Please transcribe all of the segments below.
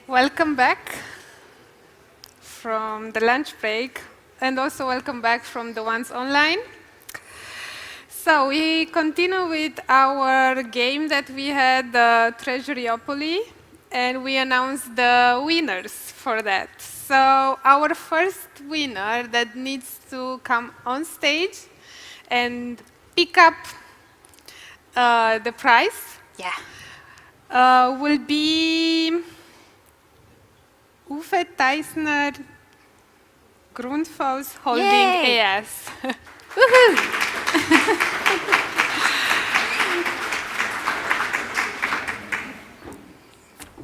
Welcome back from the lunch break, and also welcome back from the ones online. So we continue with our game that we had, Treasury, and we announced the winners for that. So our first winner that needs to come on stage and pick up the prize will be Uwe Theisner Grundfos Holding AS. Woohoo!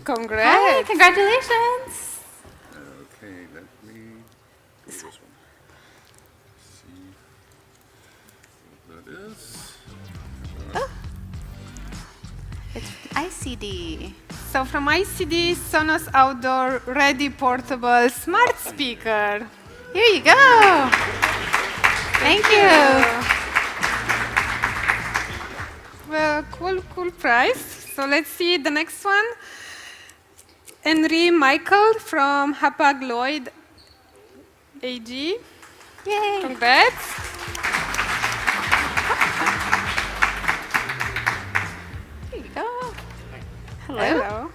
Congrats. Hi, congratulations. Okay, let me do this one. See what that is. It's ICD. So from ICD, Sonos Outdoor Ready Portable Smart Speaker. Here you go. Thank you. Well, cool prize. So let's see the next one. Henry Michael from Hapag Lloyd AG. Yay. Congrats. Here you go. Hello. Hello.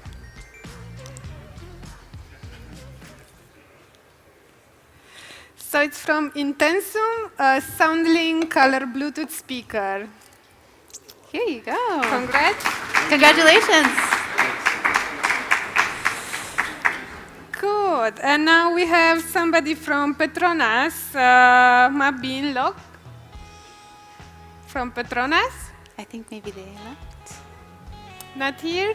So it's from Intensum, a Soundlink color Bluetooth speaker. Here you go. Congrats. Congratulations. Good. And now we have somebody from Petronas, Mabin Lok from Petronas. I think maybe they left. Not here.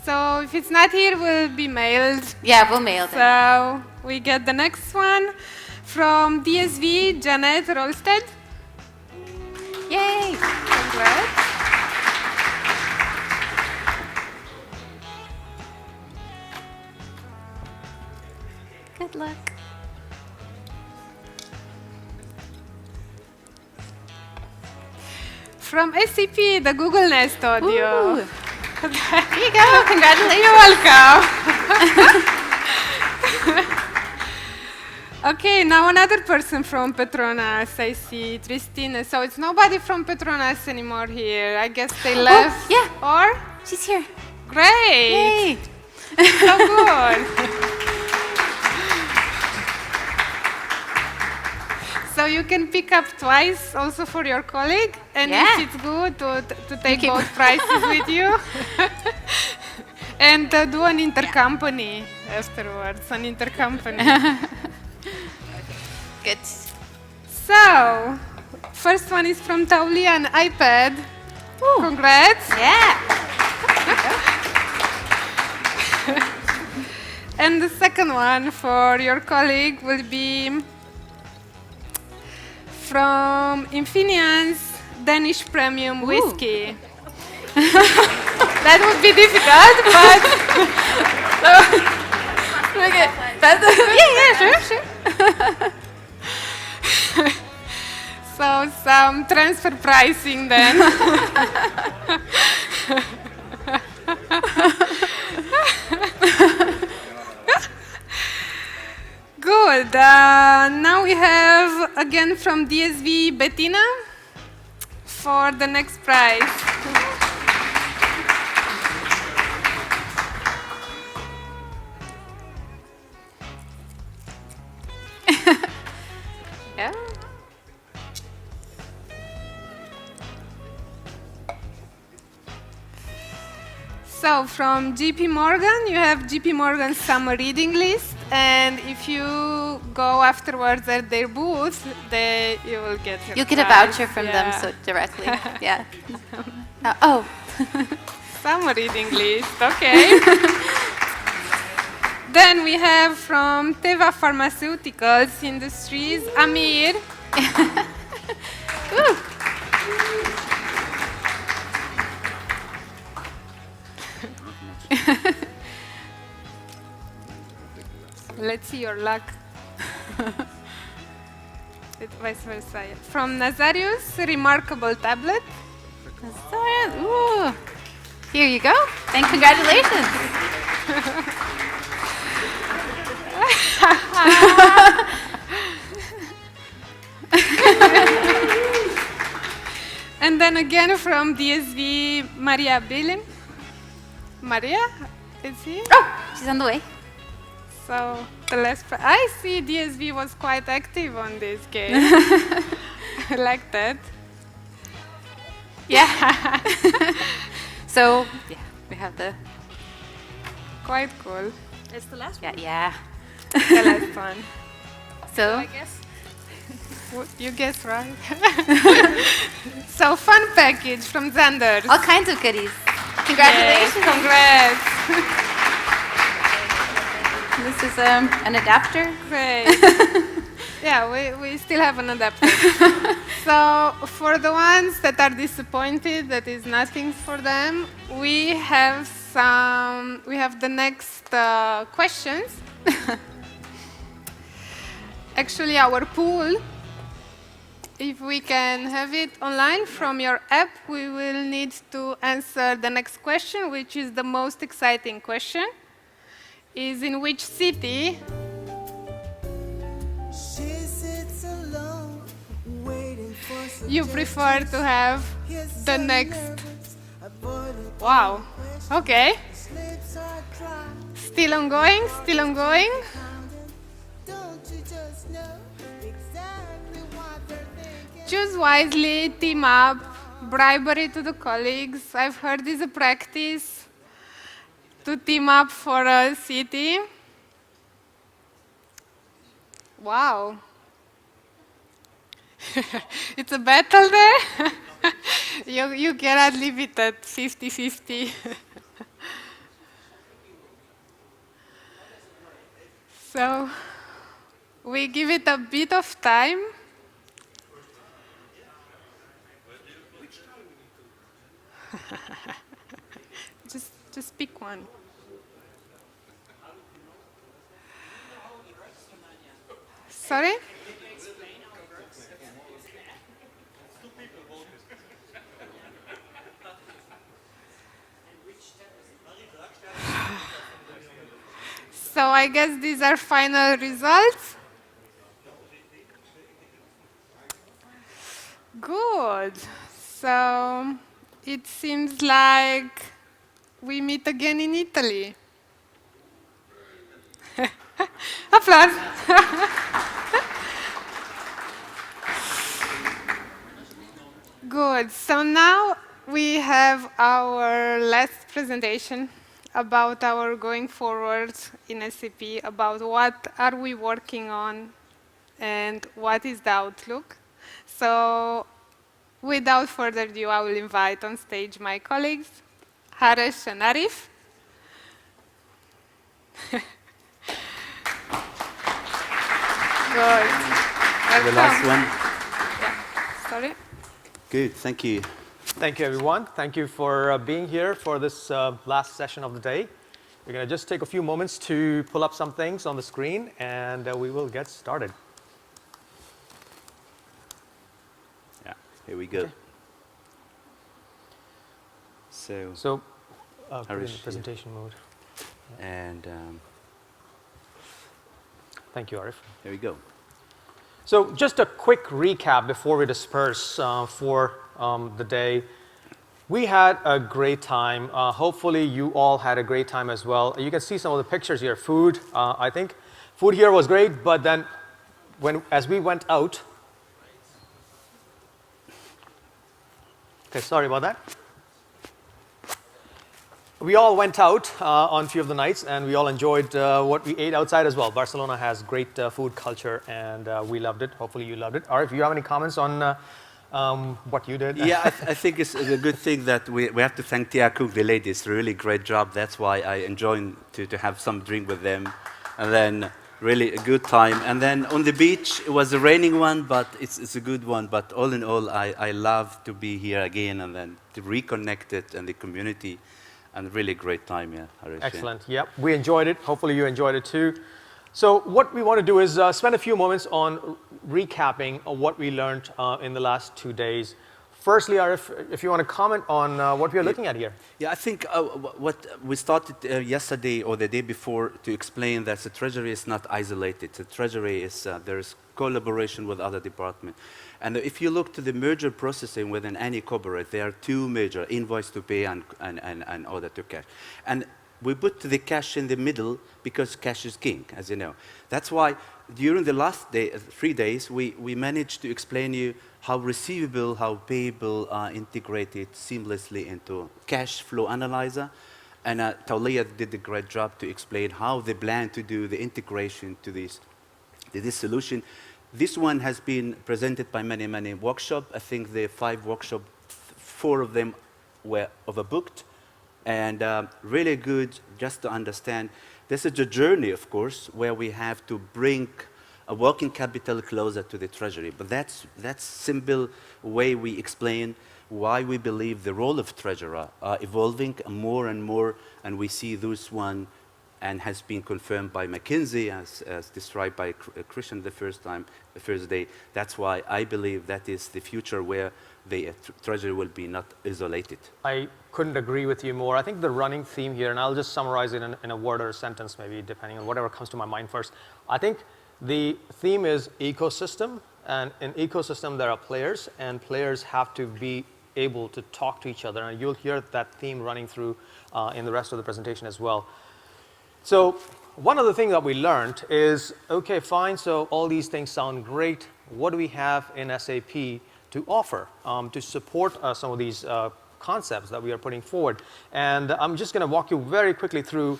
So if it's not here, will be mailed. Yeah, we'll mail them. So we get the next one from DSV, Janet Rolsted. Yay. Congrats. Good luck. From SAP, the Google Nest Audio. Ooh. Here you go. Congratulations. You're welcome. Okay, now another person from Petronas, I see, Tristina. So it's nobody from Petronas anymore here. I guess they left. yeah. Or? She's here. Great. Yay. So good. So you can pick up twice also for your colleague. And Yeah. if it's good to take both prizes with you. And do an intercompany afterwards, an intercompany. Good. So, first one is from Tauli, an iPad. Ooh. Congrats. Yeah. And the second one for your colleague will be from Infineon's Danish Premium Whiskey. That would be difficult, but Okay. Yeah, sure. so some transfer pricing then. Good. Now we have again from DSV Bettina for the next prize. Yeah. So from JP Morgan, you have JP Morgan's summer reading list, and if you go afterwards at their booth, you will get your You'll get a prize. voucher from Yeah. them so directly. Yeah. Oh. Summer reading list, okay. Then we have from Teva Pharmaceuticals Industries, Amir. Woo. Let's see your luck. Vice versa. Yeah. From Nazarius, remarkable tablet. Ooh. Here you go. And congratulations. And then again from DSV, Maria Bilin. Maria, is he? Oh, she's on the way. So the last, I see DSV was quite active on this game. I like that. Yeah. So, yeah, we have the, Quite cool. It's the last yeah, yeah. The last one. So, I guess. You guess right. So fun package from Xanders. all kinds of goodies. Congratulations. Yes, congrats. This is an adapter. Great. Yeah, we still have an adapter. So for the ones that are disappointed that is nothing for them, we have the next questions. Actually, our pool, if we can have it online from your app, we will need to answer the next question, which is the most exciting question. Is in which city you prefer to have the next? Wow. Okay. Still ongoing, still ongoing. Choose wisely, team up, bribery to the colleagues. I've heard this a practice to team up for a city. Wow. It's a battle there. You cannot leave it at 50-50. So we give it a bit of time. Just pick one. Sorry? So I guess these are final results. Good. So it seems like we meet again in Italy. Applause. Good. So now we have our last presentation about our going forward in SAP, about what are we working on and what is the outlook. So without further ado, I will invite on stage my colleagues, Harish and Arif. Good. The last one. Yeah. Sorry. Good, thank you. Thank you, everyone. Thank you for being here for this last session of the day. We're going to just take a few moments to pull up some things on the screen, and we will get started. Yeah, here we go. Okay. So, Put in Harish, the yeah. presentation mode. and Thank you, Arif. here we go. So just a quick recap before we disperse for the day. We had a great time. Hopefully you all had a great time as well. You can see some of the pictures here. Food, I think. Food here was great, but then as we went out, okay, sorry about that. We all went out on a few of the nights, and we all enjoyed what we ate outside as well. Barcelona has great food culture, and we loved it. Hopefully you loved it. Or if you have any comments on what you did. Yeah, I think it's a good thing that we have to thank Tia Cook, the ladies. Really great job. That's why I enjoy to have some drink with them. And then really a good time. And then on the beach, it was a raining one, but it's a good one. But all in all, I love to be here again and then to reconnect it and the community. And really great time, yeah, Harish. Excellent. Yep, we enjoyed it. Hopefully you enjoyed it too. So what we want to do is spend a few moments on recapping what we learned in the last 2 days firstly, Arif, if you want to comment on what we are looking at here. Yeah, I think what we started yesterday or the day before to explain that the Treasury is not isolated. The Treasury is, there is collaboration with other departments. And if you look to the merger processing within any corporate, there are two major, invoice to pay and order to cash. And we put the cash in the middle because cash is king, as you know. That's why during the last 3 days, we managed to explain you how receivable, how payable are integrated seamlessly into cash flow analyzer. And Taulia did a great job to explain how they plan to do the integration to this solution. This one has been presented by many workshops. I think the 5 workshops, 4 of them were overbooked. And really good just to understand. This is a journey, of course, where we have to bring a working capital closer to the Treasury. But that's simple way we explain why we believe the role of Treasurer are evolving more and more, and we see this one and has been confirmed by McKinsey as described by Christian the first day. That's why I believe that is the future where the Treasury will be not isolated. I couldn't agree with you more. I think the running theme here, and I'll just summarize it in a word or a sentence, maybe depending on whatever comes to my mind first. I think the theme is ecosystem, and in ecosystem there are players, and players have to be able to talk to each other, and you'll hear that theme running through in the rest of the presentation as well. So one of the things that we learned is, okay, fine, so all these things sound great. What do we have in SAP to offer to support some of these concepts that we are putting forward? And I'm just going to walk you very quickly through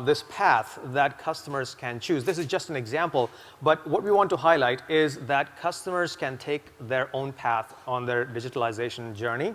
this path that customers can choose. This is just an example, but what we want to highlight is that customers can take their own path on their digitalization journey.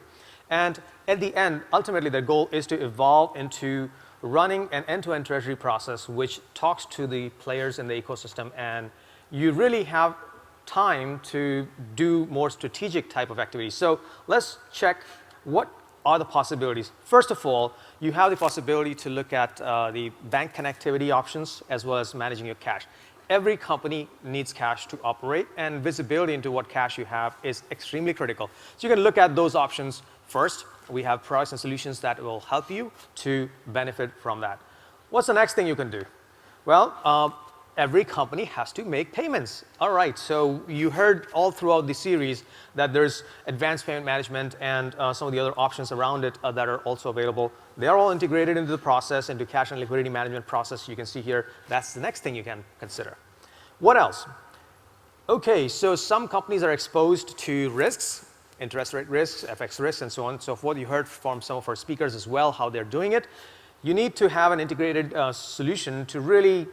And at the end, ultimately, their goal is to evolve into running an end-to-end treasury process which talks to the players in the ecosystem, and you really have time to do more strategic type of activities. So let's check what are the possibilities. First of all, you have the possibility to look at the bank connectivity options as well as managing your cash. Every company needs cash to operate, and visibility into what cash you have is extremely critical. So you can look at those options first. We have products and solutions that will help you to benefit from that. What's the next thing you can do? Well, every company has to make payments. All right, so you heard all throughout the series that there's advanced payment management and some of the other options around it that are also available. They are all integrated into the process, into cash and liquidity management process. You can see here, that's the next thing you can consider. What else? Okay, so some companies are exposed to risks, interest rate risks, FX risks, and so on and so forth. You heard from some of our speakers as well how they're doing it. You need to have an integrated solution to really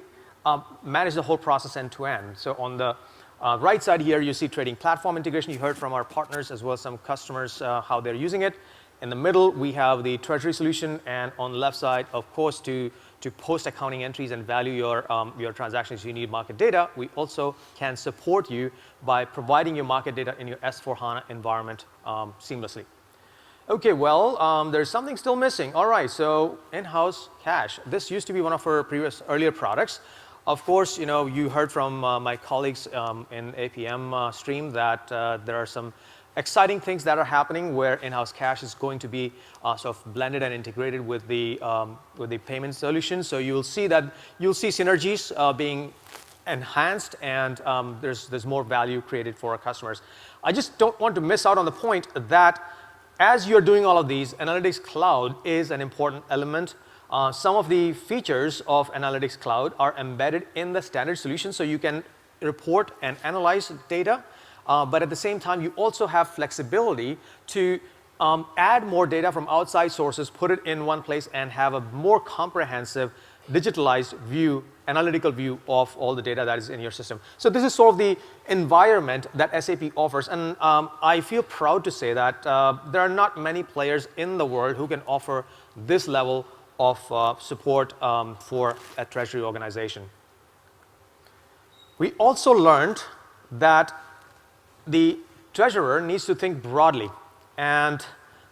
manage the whole process end to end. So on the right side here, you see trading platform integration. You heard from our partners as well as some customers how they're using it. In the middle, we have the treasury solution, and on the left side, of course, to post accounting entries and value your transactions, you need market data. We also can support you by providing your market data in your S/4HANA environment seamlessly. Okay, well, there's something still missing. All right, so in-house cash. This used to be one of our earlier products. Of course, you know, you heard from my colleagues in APM stream that there are some exciting things that are happening where in-house cash is going to be sort of blended and integrated with the payment solution. So you'll see synergies being enhanced, and there's more value created for our customers. I just don't want to miss out on the point that as you're doing all of these, Analytics Cloud is an important element. Some of the features of Analytics Cloud are embedded in the standard solution, so you can report and analyze data. But at the same time, you also have flexibility to add more data from outside sources, put it in one place, and have a more comprehensive, digitalized view, analytical view of all the data that is in your system. So this is sort of the environment that SAP offers. And I feel proud to say that there are not many players in the world who can offer this level of support for a treasury organization. We also learned that the treasurer needs to think broadly, and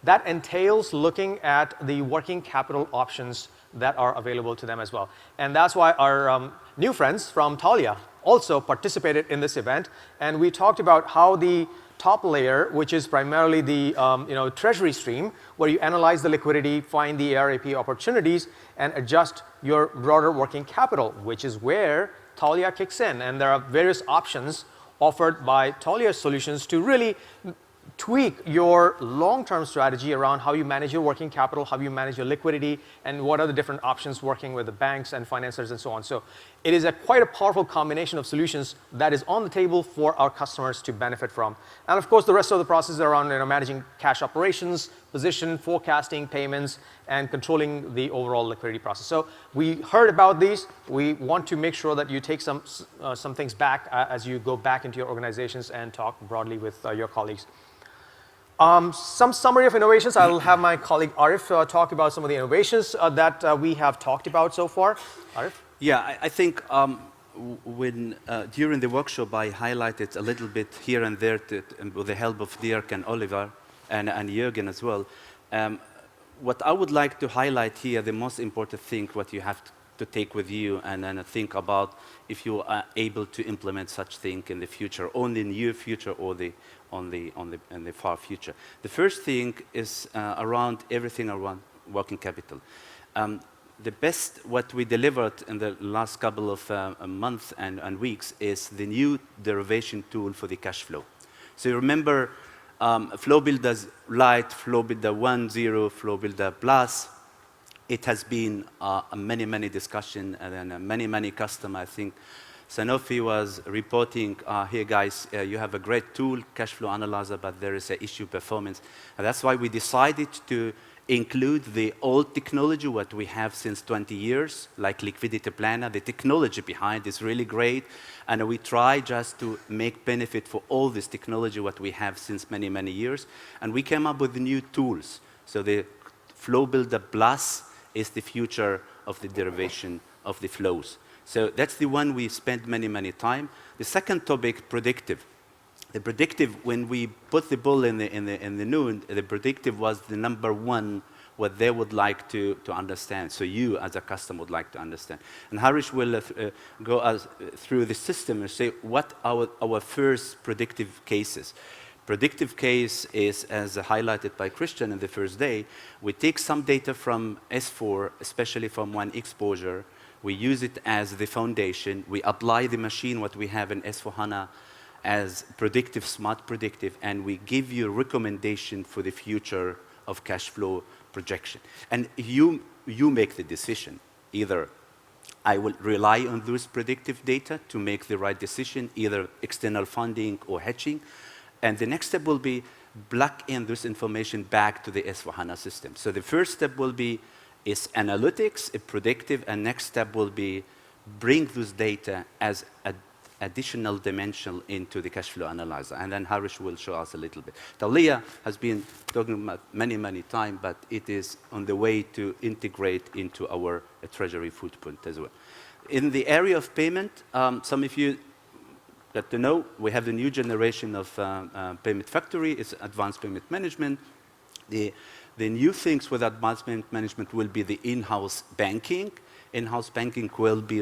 that entails looking at the working capital options that are available to them as well. And that's why our new friends from Taulia also participated in this event, and we talked about how the top layer, which is primarily the treasury stream, where you analyze the liquidity, find the ARAP opportunities, and adjust your broader working capital, which is where Taulia kicks in. And there are various options offered by Taulia Solutions to really tweak your long-term strategy around how you manage your working capital, how you manage your liquidity, and what are the different options working with the banks and financiers and so on. So it is quite a powerful combination of solutions that is on the table for our customers to benefit from. And of course, the rest of the process around managing cash operations, position, forecasting, payments, and controlling the overall liquidity process. So we heard about these. We want to make sure that you take some things back as you go back into your organizations and talk broadly with your colleagues. Some summary of innovations. I'll have my colleague Arif talk about some of the innovations that we have talked about so far. Arif? Yeah, I think when during the workshop I highlighted a little bit here and there with the help of Dirk and Oliver and Jürgen as well. What I would like to highlight here, the most important thing, what you have to take with you and think about if you are able to implement such thing in the future, on the near future or in the far future. The first thing is around everything around working capital. The best what we delivered in the last couple of months and weeks is the new derivation tool for the cash flow. So you remember Flow Builder Lite, Flow Builder 1.0, Flow Builder Plus. It has been many discussion and then many customers. I think Sanofi was reporting, here guys, you have a great tool, cash flow analyzer, but there is an issue performance. And that's why we decided to include the old technology, what we have since 20 years, like Liquidity Planner. The technology behind is really great. And we try just to make benefit for all this technology, what we have since many years. And we came up with new tools. So the Flow Builder Plus is the future of the derivation of the flows. So that's the one we spent many time. The second topic, predictive. The predictive, when we put the ball in the noon, the predictive was the number one what they would like to understand. So you as a customer would like to understand. And Harish will go through the system and say what our first predictive cases. Predictive case is, as highlighted by Christian in the first day, we take some data from S4, especially from one exposure. We use it as the foundation. We apply the machine, what we have in S4HANA, as predictive, smart predictive, and we give you a recommendation for the future of cash flow projection. And you make the decision. Either I will rely on those predictive data to make the right decision, either external funding or hedging. And the next step will be plug in this information back to the S4HANA system. So the first step will be is analytics, predictive, and next step will be bring this data as an additional dimension into the cash flow analyzer. And then Harish will show us a little bit. Taulia has been talking about many times, but it is on the way to integrate into our treasury footprint as well. In the area of payment, some of you got to know we have the new generation of payment factory. It's advanced payment management. The new things with advanced payment management will be the in-house banking. In-house banking will be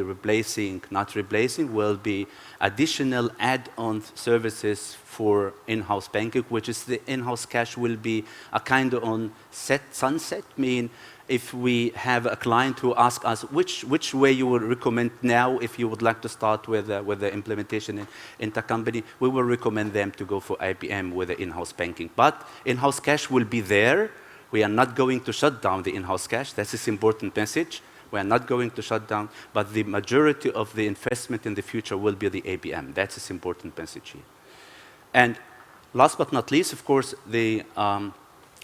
not replacing, will be additional add-on services for in-house banking, which is the in-house cash will be a kind of on sunset, mean if we have a client who asks us which way you would recommend now if you would like to start with the implementation in intercompany, we will recommend them to go for IBM with the in-house banking. But in-house cash will be there. We are not going to shut down the in-house cash. That's an important message. We are not going to shut down, but the majority of the investment in the future will be the ABM. That's an important message here. And last but not least, of course, the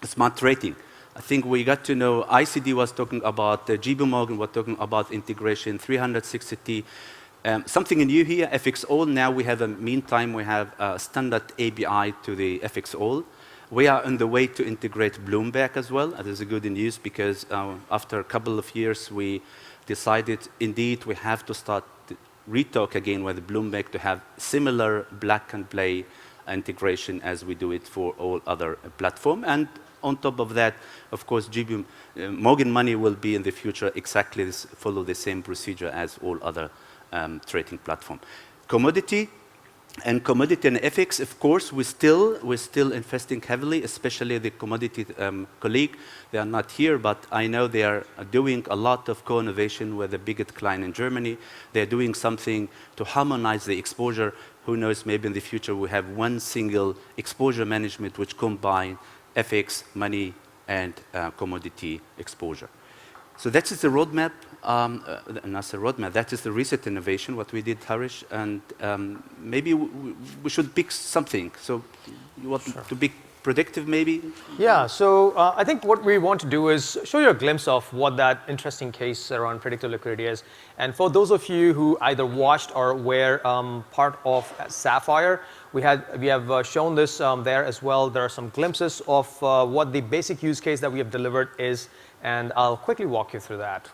smart rating. I think we got to know ICD was talking about, JP Morgan was talking about integration, 360T. Something new here, FXall. Now we have meantime, we have a standard API to the FXall. We are on the way to integrate Bloomberg as well. That is a good news because after a couple of years, we decided indeed we have to start to retalk again with Bloomberg to have similar black and play integration as we do it for all other platforms. And on top of that, of course, JP Morgan Money will be in the future exactly follow the same procedure as all other trading platforms. Commodity. And commodity and FX, of course, we're still investing heavily, especially the commodity colleague. They are not here, but I know they are doing a lot of co-innovation with the biggest client in Germany. They're doing something to harmonize the exposure. Who knows, maybe in the future we have one single exposure management which combine FX, money, and commodity exposure. So that is the roadmap, not the roadmap, that is the recent innovation, what we did, Harish, and maybe we should pick something. So you want to be predictive, maybe? Yeah, so I think what we want to do is show you a glimpse of what that interesting case around predictive liquidity is. And for those of you who either watched or were part of Sapphire, we have shown this there as well. There are some glimpses of what the basic use case that we have delivered is, and I'll quickly walk you through that.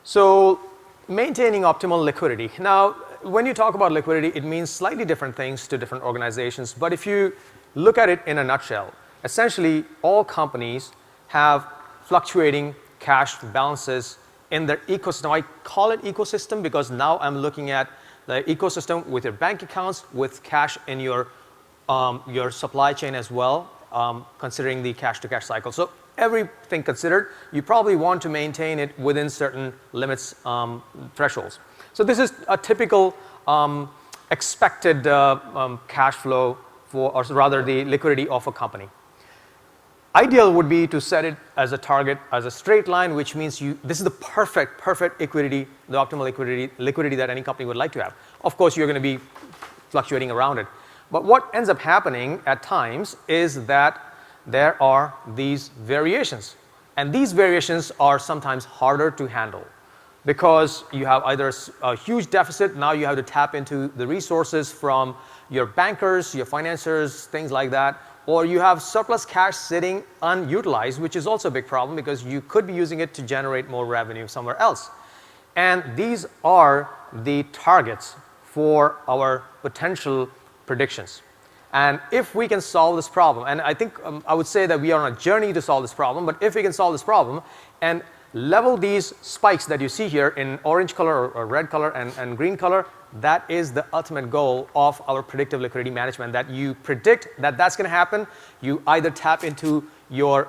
So maintaining optimal liquidity. Now, when you talk about liquidity, it means slightly different things to different organizations. But if you look at it in a nutshell, essentially all companies have fluctuating cash balances in their ecosystem. I call it ecosystem because now I'm looking at the ecosystem with your bank accounts, with cash in your supply chain as well, considering the cash-to-cash cycle. So everything considered, you probably want to maintain it within certain limits, thresholds. So this is a typical expected cash flow for, or rather the liquidity of a company. Ideal would be to set it as a target, as a straight line, which means this is the perfect liquidity, the optimal liquidity that any company would like to have. Of course, you're going to be fluctuating around it. But what ends up happening at times is that there are these variations. And these variations are sometimes harder to handle because you have either a huge deficit, now you have to tap into the resources from your bankers, your financiers, things like that, or you have surplus cash sitting unutilized, which is also a big problem because you could be using it to generate more revenue somewhere else. And these are the targets for our potential predictions. And if we can solve this problem, and I think I would say that we are on a journey to solve this problem, but if we can solve this problem and level these spikes that you see here in orange color or red color and green color, that is the ultimate goal of our predictive liquidity management, that you predict that that's going to happen. You either tap into your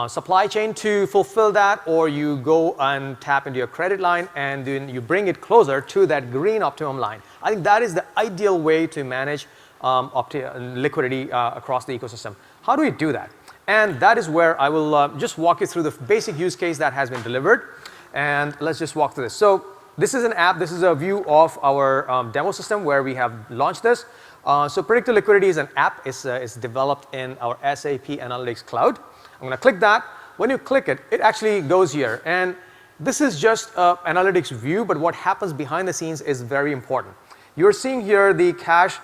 supply chain to fulfill that, or you go and tap into your credit line and then you bring it closer to that green optimum line. I think that is the ideal way to manage liquidity across the ecosystem. How do we do that? And that is where I will just walk you through the basic use case that has been delivered. And let's just walk through this. So this is an app. This is a view of our demo system where we have launched this. So predictive liquidity is an app. It's developed in our SAP Analytics Cloud. I'm going to click that. When you click it, it actually goes here. And this is just an analytics view, but what happens behind the scenes is very important. You're seeing here the cash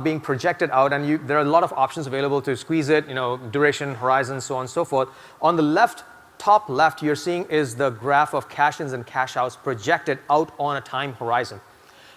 being projected out, and there are a lot of options available to squeeze it, duration, horizon, so on and so forth. On the left, top left, you're seeing is the graph of cash ins and cash outs projected out on a time horizon.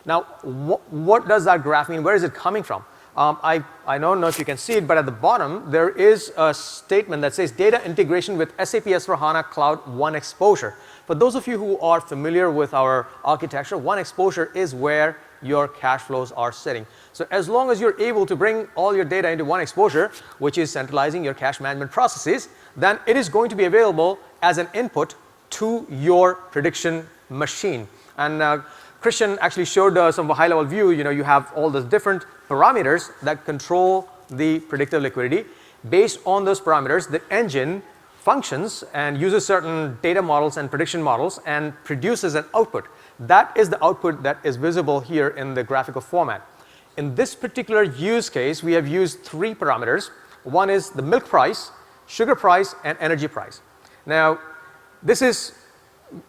Now, what does that graph mean? Where is it coming from? I don't know if you can see it, but at the bottom, there is a statement that says data integration with SAP S/4HANA Cloud One Exposure. For those of you who are familiar with our architecture, One Exposure is where your cash flows are sitting. So as long as you're able to bring all your data into One Exposure, which is centralizing your cash management processes, then it is going to be available as an input to your prediction machine. And Christian actually showed some high-level view. You have all the different parameters that control the predictive liquidity. Based on those parameters, the engine functions and uses certain data models and prediction models and produces an output. That is the output that is visible here in the graphical format. In this particular use case, we have used 3 parameters. One is the milk price, sugar price, and energy price. Now, this is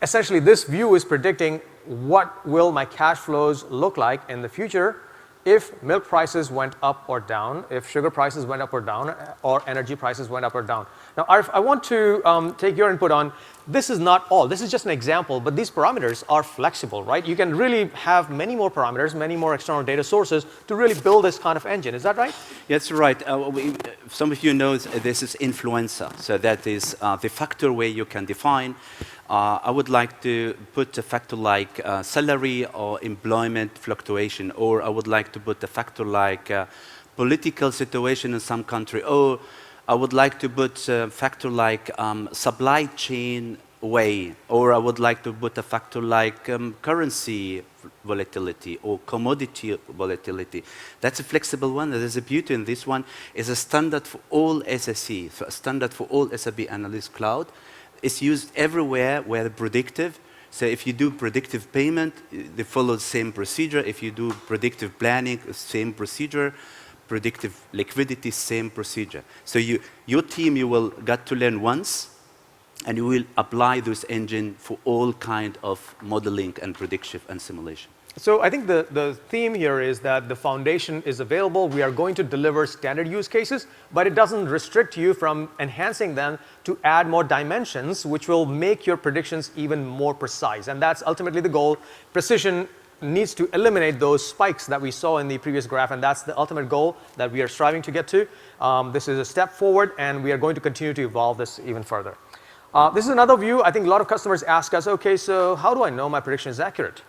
essentially, this view is predicting what will my cash flows look like in the future if milk prices went up or down, if sugar prices went up or down, or energy prices went up or down. Now, Arif, I want to take your input on, this is not all. This is just an example, but these parameters are flexible, right? You can really have many more parameters, many more external data sources to really build this kind of engine. Is that right? That's right. Some of you know this is influenza. So that is the factor where you can define I would like to put a factor like salary or employment fluctuation, or I would like to put a factor like political situation in some country, or I would like to put a factor like supply chain way, or I would like to put a factor like currency volatility or commodity volatility. That's a flexible one. There's a beauty in this one. It's a standard for all SSE, so a standard for all SAP Analyst Cloud. It's used everywhere where predictive. So if you do predictive payment, they follow the same procedure. If you do predictive planning, same procedure. Predictive liquidity, same procedure. So your team, you will get to learn once, and you will apply this engine for all kind of modeling and prediction and simulation. So I think the theme here is that the foundation is available. We are going to deliver standard use cases, but it doesn't restrict you from enhancing them to add more dimensions, which will make your predictions even more precise. And that's ultimately the goal. Precision needs to eliminate those spikes that we saw in the previous graph, and that's the ultimate goal that we are striving to get to. This is a step forward, and we are going to continue to evolve this even further. This is another view. I think a lot of customers ask us, okay, so how do I know my prediction is accurate?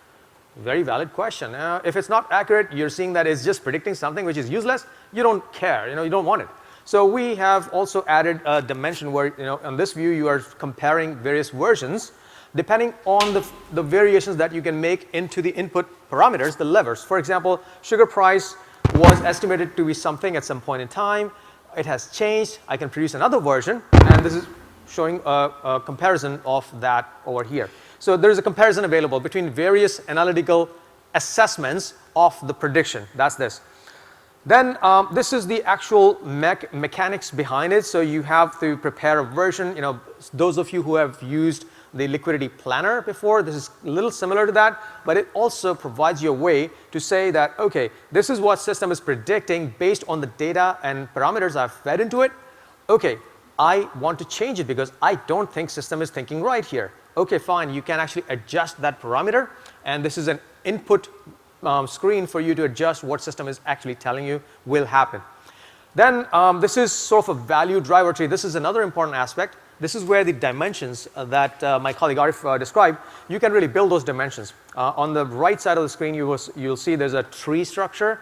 Very valid question. If it's not accurate, you're seeing that it's just predicting something which is useless, you don't care, you don't want it. So we have also added a dimension where, on this view, you are comparing various versions depending on the variations that you can make into the input parameters, the levers. For example, sugar price was estimated to be something at some point in time. It has changed. I can produce another version, and this is showing a comparison of that over here. So there is a comparison available between various analytical assessments of the prediction. That's this. Then this is the actual mechanics behind it. So you have to prepare a version. Those of you who have used the liquidity planner before, this is a little similar to that, but it also provides you a way to say that, okay, this is what system is predicting based on the data and parameters I've fed into it. Okay, I want to change it because I don't think system is thinking right here. Okay, fine, you can actually adjust that parameter, and this is an input screen for you to adjust what system is actually telling you will happen. Then this is sort of a value driver tree. This is another important aspect. This is where the dimensions that my colleague Arif described, you can really build those dimensions. On the right side of the screen, you'll see there's a tree structure.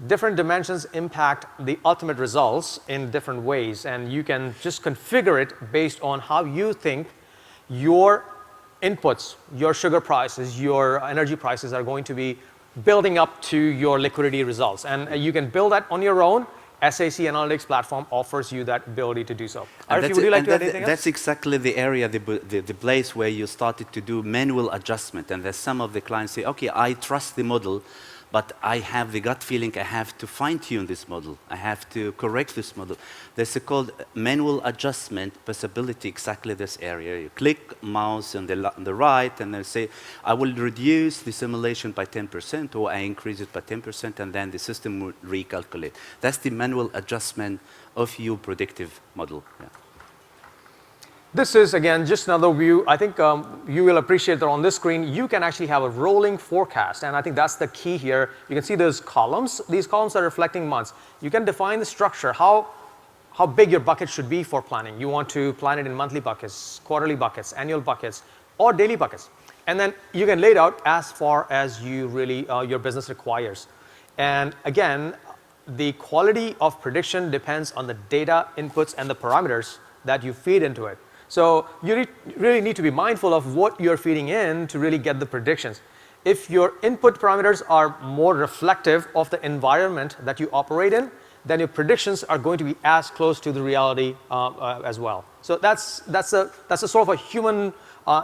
Different dimensions impact the ultimate results in different ways, and you can just configure it based on how you think your inputs, your sugar prices, your energy prices are going to be building up to your liquidity results. And you can build that on your own. SAC Analytics Platform offers you that ability to do so. Arif, would you like to add anything else? That's exactly the area, the place where you started to do manual adjustment. And there's some of the clients say, okay, I trust the model, but I have the gut feeling I have to fine-tune this model. I have to correct this model. There's a called manual adjustment possibility, exactly this area. You click mouse on the right, and then say, I will reduce the simulation by 10%, or I increase it by 10%, and then the system will recalculate. That's the manual adjustment of your predictive model. Yeah. This is, again, just another view. I think you will appreciate that on this screen, you can actually have a rolling forecast. And I think that's the key here. You can see those columns. These columns are reflecting months. You can define the structure, how big your bucket should be for planning. You want to plan it in monthly buckets, quarterly buckets, annual buckets, or daily buckets. And then you can lay it out as far as you really, your business requires. And again, the quality of prediction depends on the data inputs and the parameters that you feed into it. So you really need to be mindful of what you're feeding in to really get the predictions. If your input parameters are more reflective of the environment that you operate in, then your predictions are going to be as close to the reality as well. So that's a sort of a human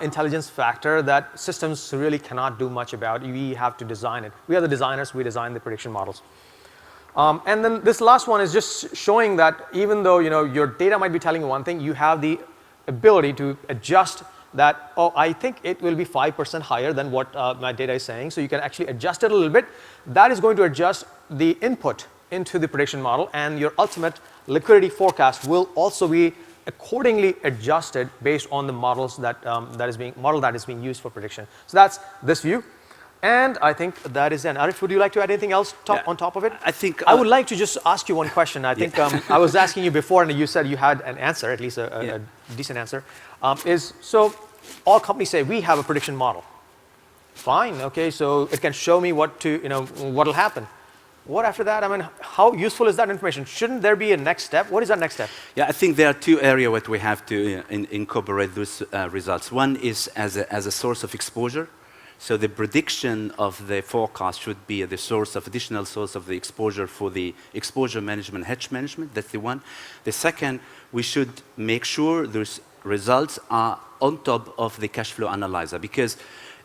intelligence factor that systems really cannot do much about. We have to design it. We are the designers. We design the prediction models. And then this last one is just showing that even though your data might be telling you one thing, you have the ability to adjust that. Oh, I think it will be 5% higher than what my data is saying. So you can actually adjust it a little bit. That is going to adjust the input into the prediction model, and your ultimate liquidity forecast will also be accordingly adjusted based on the models that is being used for prediction. So that's this view. And I think that is it. Arif, would you like to add anything else on top of it? I think I would like to just ask you one question. I think I was asking you before, and you said you had an answer, at least a decent answer. all companies say, we have a prediction model. Fine, okay, so it can show me what will happen. What after that? I mean, how useful is that information? Shouldn't there be a next step? What is that next step? Yeah, I think there are two areas that we have to incorporate those results. One is as a source of exposure. So the prediction of the forecast should be the additional source of the exposure for the exposure management, hedge management. That's the one. The second, we should make sure those results are on top of the cash flow analyzer, because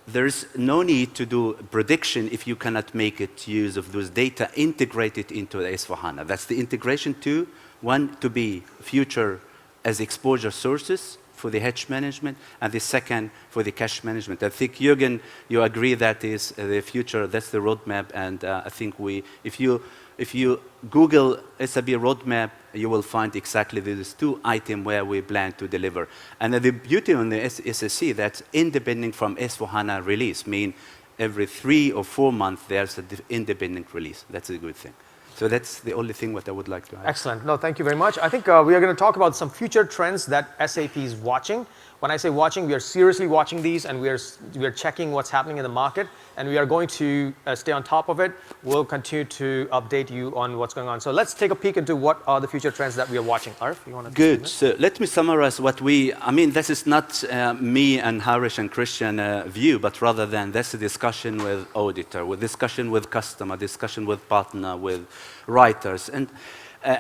there's no need to do prediction if you cannot make it use of those data integrated into the S/4HANA. That's the integration two. One, to be future as exposure sources for the hedge management, and the second for the cash management. I think, Jürgen, you agree that is the future, that's the roadmap, and I think if you Google SAP roadmap, you will find exactly these two items where we plan to deliver. And the beauty on the SSC, that's independent from S/4HANA release, mean every 3 or 4 months there's an independent release. That's a good thing. So that's the only thing what I would like to add. Excellent. No, thank you very much. I think we are going to talk about some future trends that SAP is watching. When I say watching, we are seriously watching these, and we are checking what's happening in the market, and we are going to stay on top of it. We'll continue to update you on what's going on. So let's take a peek into what are the future trends that we are watching. Arif, you want to? Good. So let me summarize what I mean, this is not me and Harish and Christian view, but rather than that's a discussion with auditor, with discussion with customer, discussion with partner, with writers. And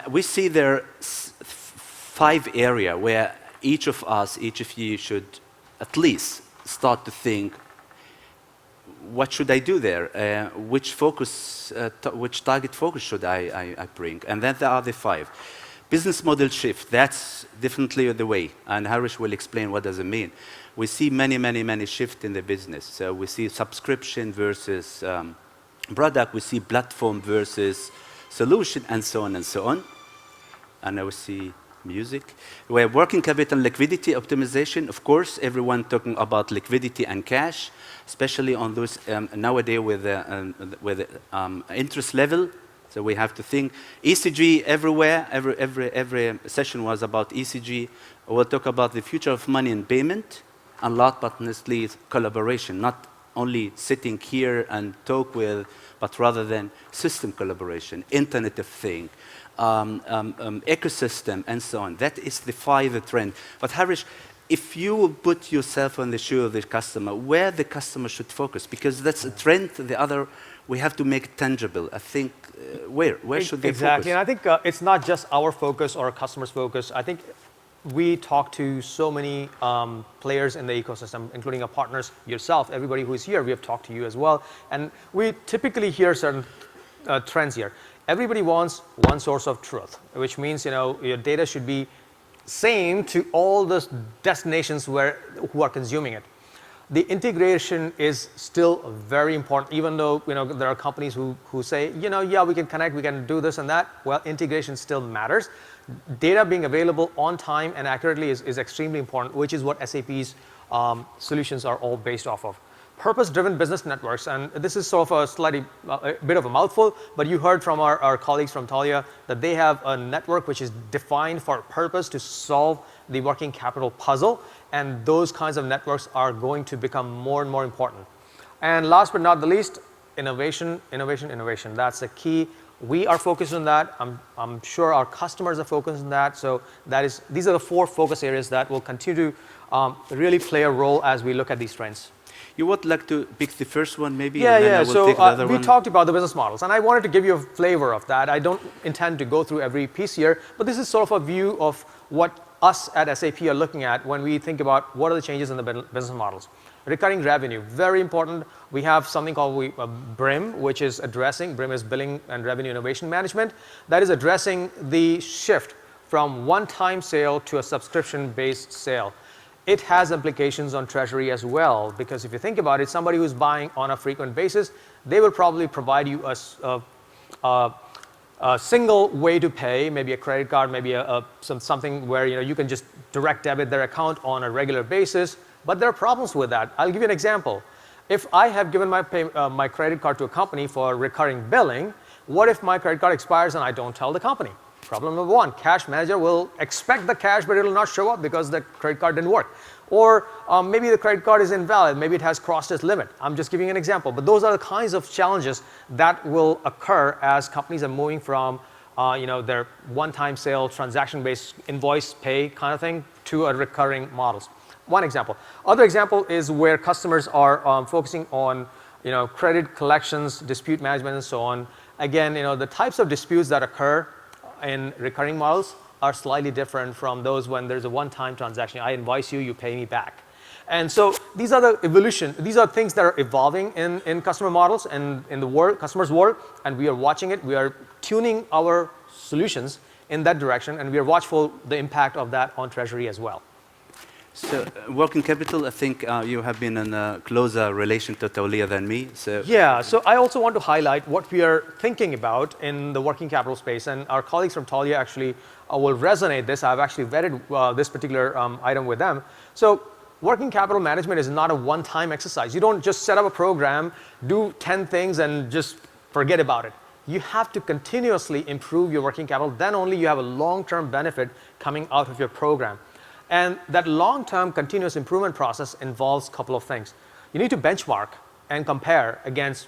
we see there 5 areas where each of us, each of you should at least start to think, what should I do there? Which target focus should I bring? And then there are the 5. Business model shift, that's definitely the way. And Harish will explain what does it mean. We see many shifts in the business. So we see subscription versus product. We see platform versus solution, and so on and so on. And now we see music. We're working capital liquidity optimization. Of course, everyone talking about liquidity and cash, especially on those nowadays with interest level. So we have to think ECG everywhere. Every session was about ECG. We'll talk about the future of money and payment, and last but not least, collaboration. Not only sitting here and talk with, but rather than system collaboration, Internet of Things, ecosystem, and so on. That is the 5 trend. But Harish, if you put yourself on the shoe of the customer, where the customer should focus, because that's a trend. The other, we have to make it tangible. I think where should they focus? Exactly, and I think it's not just our focus or our customers' focus. I think we talk to so many players in the ecosystem, including our partners, yourself, everybody who is here. We have talked to you as well, and we typically hear certain trends here. Everybody wants one source of truth, which means your data should be same to all the destinations who are consuming it. The integration is still very important, even though there are companies who say yeah, we can connect, we can do this and that. Well, integration still matters. Data being available on time and accurately is extremely important, which is what SAP's solutions are all based off of. Purpose-driven business networks, and this is sort of a bit of a mouthful, but you heard from our colleagues from Thalia that they have a network which is defined for a purpose to solve the working capital puzzle, and those kinds of networks are going to become more and more important. And last but not the least, innovation. That's the key. We are focused on that. I'm sure our customers are focused on that. So these are the 4 focus areas that will continue to really play a role as we look at these trends. You would like to pick the first one, maybe? Yeah, and then I will take the other we one. talked about the business models, and I wanted to give you a flavor of that. I don't intend to go through every piece here, but this is sort of a view of what us at SAP are looking at when we think about what are the changes in the business models. Recurring revenue, very important. We have something called BRIM, which is addressing, BRIM is Billing and Revenue Innovation Management, that is addressing the shift from one-time sale to a subscription-based sale. It has implications on Treasury as well, because if you think about it, somebody who's buying on a frequent basis, they will probably provide you a single way to pay, maybe a credit card, maybe something where you can just direct debit their account on a regular basis. But there are problems with that. I'll give you an example. If I have given my credit card to a company for recurring billing, what if my credit card expires and I don't tell the company? Problem number one, cash manager will expect the cash, but it will not show up because the credit card didn't work. Or maybe the credit card is invalid. Maybe it has crossed its limit. I'm just giving an example. But those are the kinds of challenges that will occur as companies are moving from their one-time sale, transaction-based invoice pay kind of thing to a recurring models. One example. Other example is where customers are focusing on credit collections, dispute management, and so on. Again, the types of disputes that occur in recurring models are slightly different from those when there's a one-time transaction. I invoice you, you pay me back. And so these are the evolution. These are things that are evolving in customer models and in the world, customers' world, and we are watching it. We are tuning our solutions in that direction, and we are watchful the impact of that on Treasury as well. So working capital, I think you have been in a closer relation to Taulia than me. So yeah, so I also want to highlight what we are thinking about in the working capital space, and our colleagues from Taulia actually will resonate this. I've actually vetted this particular item with them. So working capital management is not a one-time exercise. You don't just set up a program, do 10 things, and just forget about it. You have to continuously improve your working capital. Then only you have a long-term benefit coming out of your program. And that long-term continuous improvement process involves a couple of things. You need to benchmark and compare against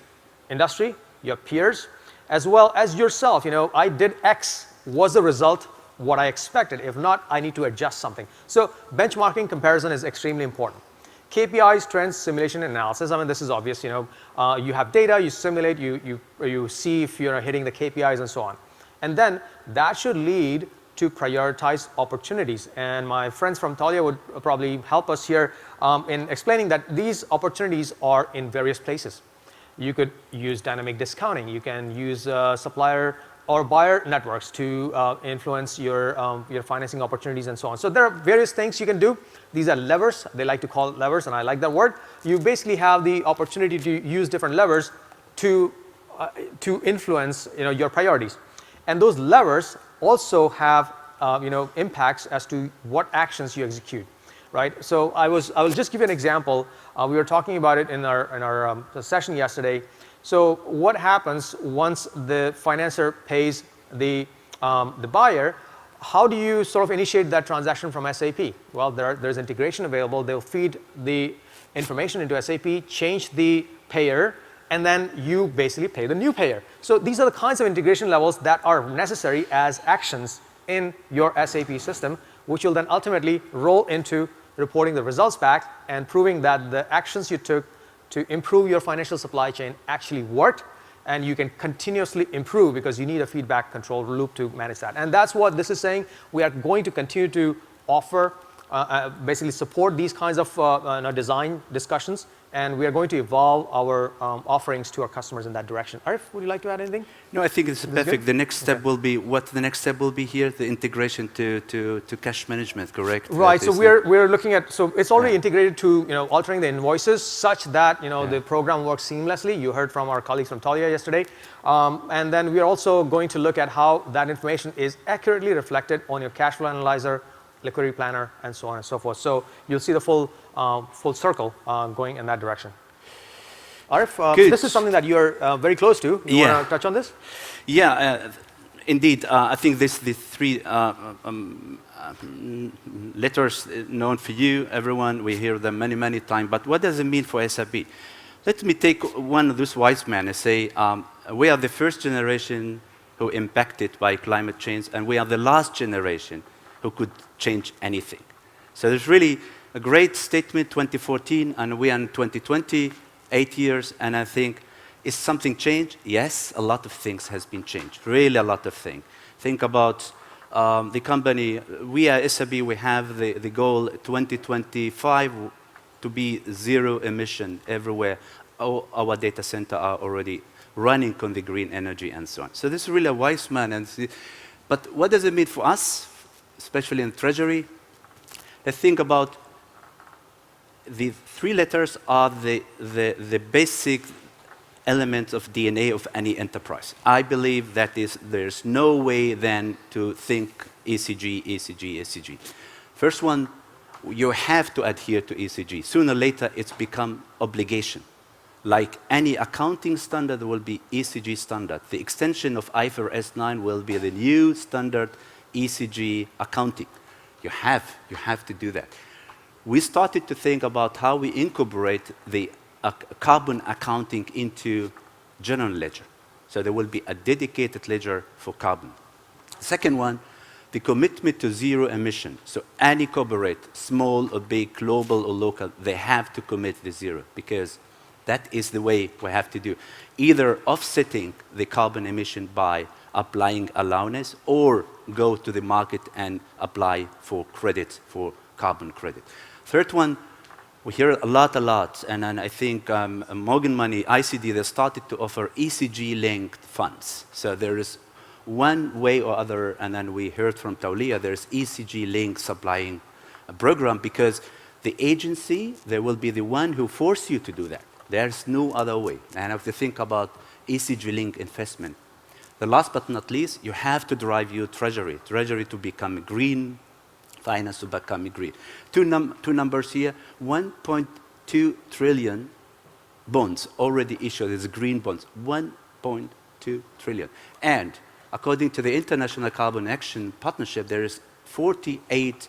industry, your peers, as well as yourself. I did X. Was the result what I expected? If not, I need to adjust something. So benchmarking comparison is extremely important. KPIs, trends, simulation, analysis. I mean, this is obvious. You have data, you simulate, you see if you're hitting the KPIs and so on. And then that should lead to prioritize opportunities. And my friends from Taulia would probably help us here in explaining that these opportunities are in various places. You could use dynamic discounting. You can use supplier or buyer networks to influence your financing opportunities and so on. So there are various things you can do. These are levers. They like to call it levers, and I like that word. You basically have the opportunity to use different levers to influence your priorities. And those levers also have impacts as to what actions you execute, right? So I will just give you an example. We were talking about it in our session yesterday. So what happens once the financer pays the buyer? How do you sort of initiate that transaction from SAP? Well, there's integration available. They'll feed the information into SAP, change the payer, and then you basically pay the new payer. So these are the kinds of integration levels that are necessary as actions in your SAP system, which will then ultimately roll into reporting the results back and proving that the actions you took to improve your financial supply chain actually worked, and you can continuously improve because you need a feedback control loop to manage that. And that's what this is saying. We are going to continue to offer, basically support these kinds of design discussions, and we are going to evolve our offerings to our customers in that direction. Arif, would you like to add anything? No, I think it's perfect. The next step will be, the next step will be here? The integration to cash management, correct? Right, so we're looking at, so it's already integrated to, altering the invoices such that, the program works seamlessly. You heard from our colleagues from Taulia yesterday. And then we're also going to look at how that information is accurately reflected on your cash flow analyzer, liquidity planner, and so on and so forth. So you'll see the full circle going in that direction. Arif, this is something that you're very close to. You want to touch on this? Yeah, indeed. I think the three letters known for you, everyone, we hear them many, many times. But what does it mean for SAP? Let me take one of those wise men and say, we are the first generation who impacted by climate change, and we are the last generation who could change anything. So there's really a great statement, 2014, and we are in 2020, 8 years, and I think, is something changed? Yes, a lot of things has been changed, really a lot of things. Think about the company, we at SAP, we have the goal 2025 to be zero emission everywhere. Our data center are already running on the green energy and so on. So this is really a wise man. But what does it mean for us, especially in Treasury? Let's think about the three letters are the basic elements of DNA of any enterprise. I believe that there's no way then to think ECG, ECG, ECG. First one, you have to adhere to ECG. Sooner or later, it's become obligation. Like any accounting standard, there will be ECG standard. The extension of IFRS 9 will be the new standard ECG accounting. You have to do that. We started to think about how we incorporate the carbon accounting into general ledger. So there will be a dedicated ledger for carbon. Second one, the commitment to zero emission. So any corporate, small or big, global or local, they have to commit to zero, because that is the way we have to do. Either offsetting the carbon emission by applying allowance, or go to the market and apply for credit, for carbon credit. Third one, we hear a lot, and I think Morgan Money, ICD, they started to offer ECG-linked funds. So there is one way or other, and then we heard from Taulia, there's ECG-linked supplying a program, because the agency, they will be the one who force you to do that. There's no other way. And have to think about ECG-linked investment. The last but not least, you have to drive your treasury to become green, finance to become green. Two numbers here, 1.2 trillion bonds already issued as green bonds, 1.2 trillion. And according to the International Carbon Action Partnership, there is 48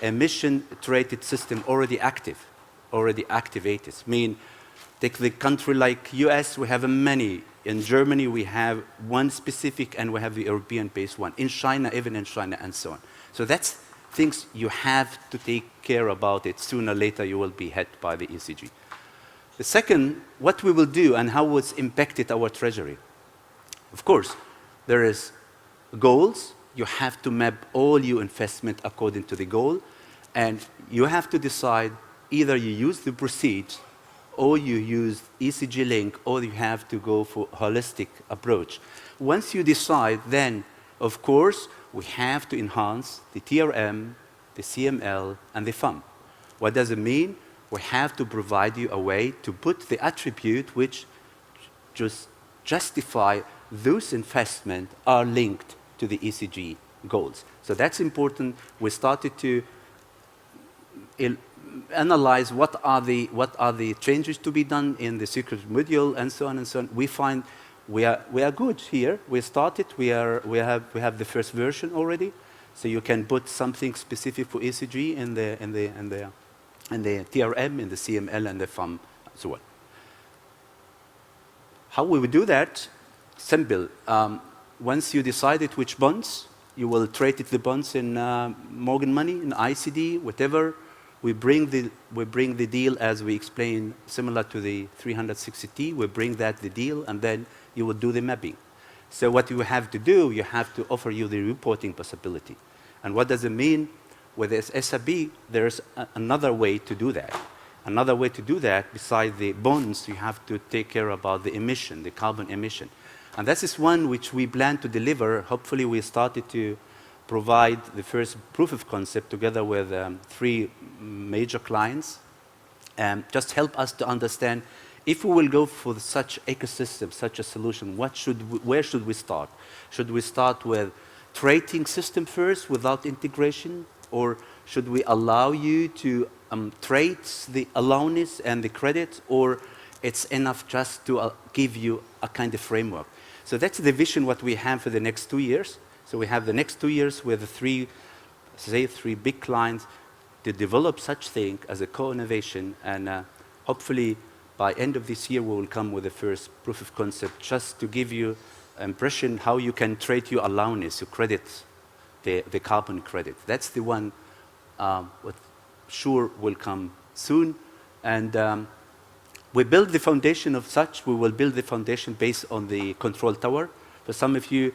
emission traded system already active, already activated. I mean, take the country like US, we have many. In Germany, we have one specific, and we have the European-based one. In China, even in China, and so on. So that's things you have to take care about it. Sooner or later, you will be hit by the ECG. The second, what we will do and how it's impacted our treasury. Of course, there is goals. You have to map all your investment according to the goal. And you have to decide either you use the proceeds, or you use ECG link, or you have to go for holistic approach. Once you decide, then, of course, we have to enhance the TRM, the CML, and the FUM. What does it mean? We have to provide you a way to put the attribute which just justify those investments are linked to the ECG goals. So that's important. We started to analyze what are the changes to be done in the secret module, and so on and so on. We find we are good here. We started. We have the first version already, so you can put something specific for ECG in the TRM, in the CML, and the FUM as well. How we would do that? Simple. Once you decided which bonds, you will trade the bonds in Morgan Money, in ICD, whatever. We bring the deal, as we explained, similar to the 360T. We bring that the deal, and then you will do the mapping. So what you have to do, you have to offer you the reporting possibility. And what does it mean? With this SAP, there's another way to do that. Another way to do that, besides the bonds, you have to take care about the emission, the carbon emission. And this is one which we plan to deliver. Hopefully, we started to provide the first proof of concept together with 3 major clients, and just help us to understand if we will go for such ecosystem, such a solution, where should we start? Should we start with trading system first without integration, or should we allow you to trade the allowance and the credit, or it's enough just to give you a kind of framework? So that's the vision what we have for the next 2 years. So we have the next 2 years with 3 big clients to develop such thing as a co-innovation, and hopefully by end of this year we will come with the first proof of concept, just to give you impression how you can trade your allowance, your credit, the carbon credit. That's the one what sure will come soon. And we build the foundation of such. We will build the foundation based on the control tower. For some of you,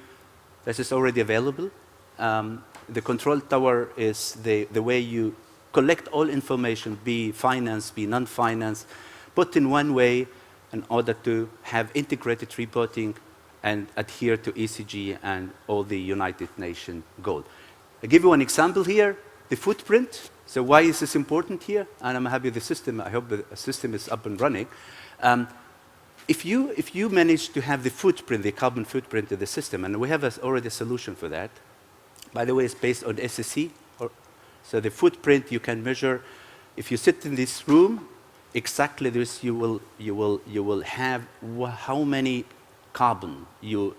this is already available. The control tower is the way you collect all information, be finance, be non-finance, put in one way in order to have integrated reporting and adhere to ECG and all the United Nations goals. I give you one example here, the footprint. So why is this important here? And I'm happy with the system. I hope the system is up and running. If you manage to have the footprint, the carbon footprint of the system, and we have already a solution for that. By the way, it's based on SSC. So the footprint you can measure. If you sit in this room, exactly this, you will have how many carbon you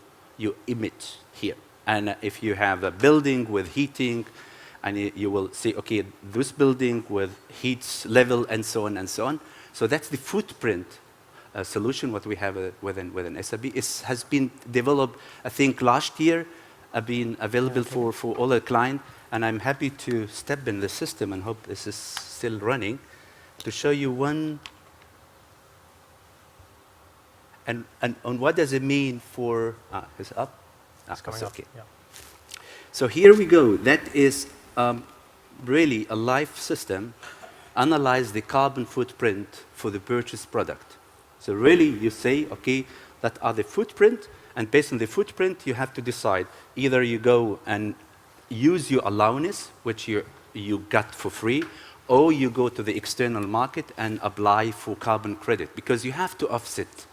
emit here. And if you have a building with heating, and you will see, okay, this building with heat level and so on and so on. So that's the footprint solution what we have within SAP. It has been developed, I think, last year, been available for all the clients, and I'm happy to step in the system and hope this is still running to show you one. And on what does it mean for, is it up? It's coming up. Okay. Yeah. So here we go. That is really a live system, analyze the carbon footprint for the purchased product. So really you say, okay, that are the footprint, and based on the footprint, you have to decide. Either you go and use your allowance, which you got for free, or you go to the external market and apply for carbon credit, because you have to offset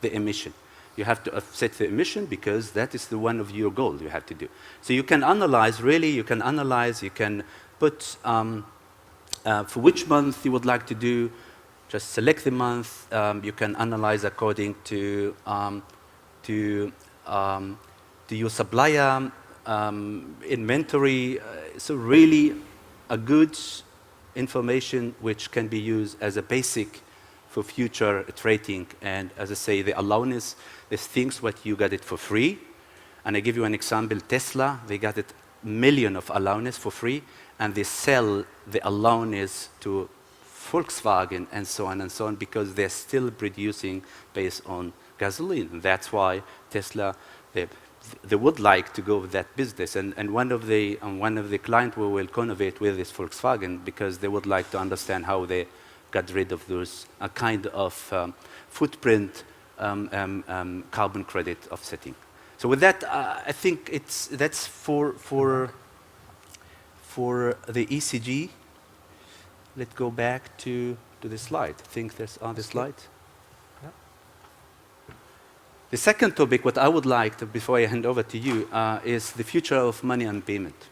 the emission. You have to offset the emission because that is the one of your goal you have to do. So you can analyze, really, you can analyze, you can put for which month you would like to do, just select the month. You can analyze according to your supplier inventory. So really a good information which can be used as a basic for future trading. And as I say, the allowance, there's things what you got it for free. And I give you an example, Tesla, they got it million of allowance for free, and they sell the allowance to Volkswagen and so on because they're still producing based on gasoline. And that's why Tesla, they would like to go with that business. And one of the clients we will connovate with is Volkswagen, because they would like to understand how they got rid of those kind of footprint carbon credit offsetting. So with that, I think that's for the ECG. Let's go back to the slide. I think that's on the slide. Yeah. The second topic, what I would like to, before I hand over to you, is the future of money and payment.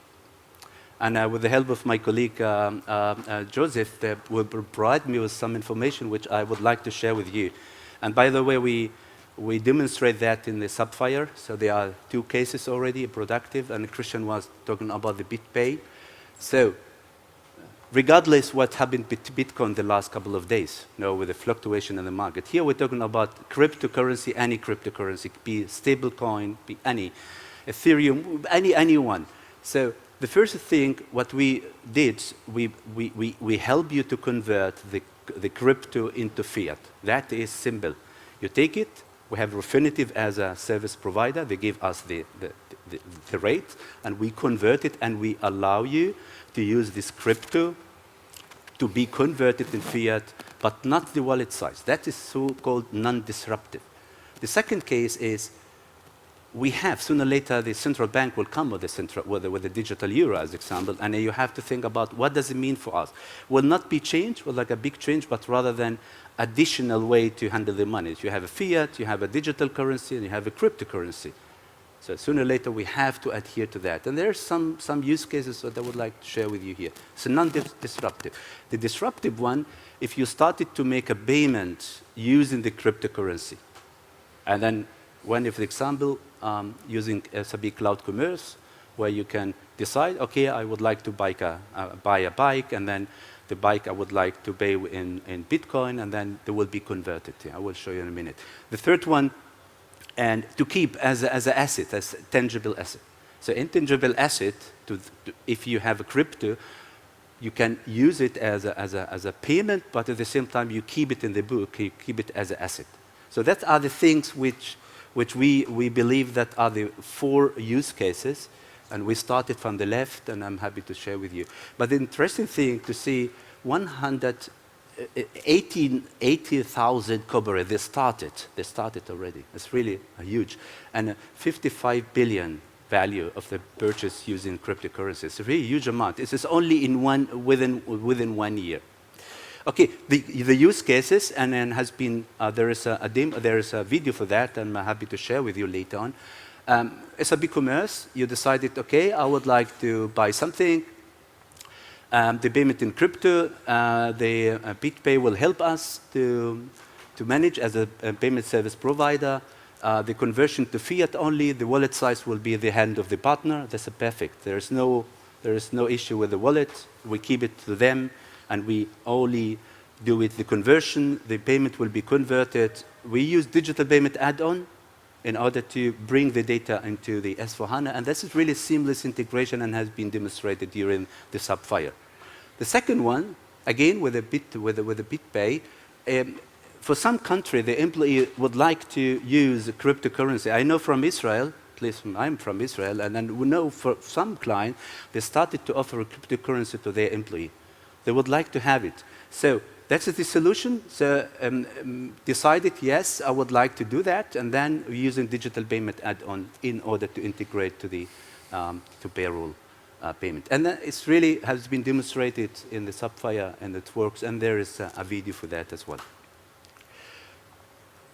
And with the help of my colleague, Joseph, will provide me with some information which I would like to share with you. And by the way, we demonstrate that in the Sapphire. So there are 2 cases already, productive, and Christian was talking about the BitPay. So regardless what happened with Bitcoin the last couple of days, with the fluctuation in the market, here we're talking about cryptocurrency, any cryptocurrency, be stablecoin, be any, Ethereum, any one. So the first thing, what we did, we help you to convert the crypto into fiat. That is simple. You take it, we have Refinitiv as a service provider, they give us the rate, and we convert it, and we allow you to use this crypto to be converted in fiat, but not the wallet size. That is so-called non-disruptive. The second case is, we have, sooner or later, the central bank will come with the digital euro, as example, and you have to think about what does it mean for us. Will not be change, like a big change, but rather than additional way to handle the money. You have a fiat, you have a digital currency, and you have a cryptocurrency. So sooner or later, we have to adhere to that. And there are some use cases that I would like to share with you here. So non-disruptive. The disruptive one, if you started to make a payment using the cryptocurrency, and then one of the example, using SAP Cloud Commerce, where you can decide, okay, I would like to buy a bike, and then the bike I would like to pay in Bitcoin, and then they will be converted. I will show you in a minute. The third one, and to keep as an asset, as a tangible asset. So intangible asset, if you have a crypto, you can use it as a payment, but at the same time you keep it in the book, you keep it as an asset. So that are the things which we believe that are the 4 use cases, and we started from the left, and I'm happy to share with you. But the interesting thing to see 80,000 corporate, they started already. It's really huge. And 55 billion value of the purchase using cryptocurrency. It's a really huge amount. This is only within 1 year. Okay, the use cases, and then has been, there is a video for that, and I'm happy to share with you later on. SAP Commerce, you decided, okay, I would like to buy something, The payment in crypto, the BitPay will help us to manage as a payment service provider. The conversion to fiat only, the wallet size will be the hand of the partner. That's perfect. There is no issue with the wallet. We keep it to them, and we only do it the conversion. The payment will be converted. We use digital payment add-on in order to bring the data into the S/4HANA, and this is really seamless integration and has been demonstrated during the Sapphire. The second one, again with a BitPay, for some country the employee would like to use cryptocurrency. I know from Israel, at least I'm from Israel, and then we know for some client they started to offer a cryptocurrency to their employee. They would like to have it. So that's the solution. So decided, yes, I would like to do that, and then we're using digital payment add-on in order to integrate to the to payroll payment. And it's really has been demonstrated in the Sapphire, and it works, and there is a video for that as well.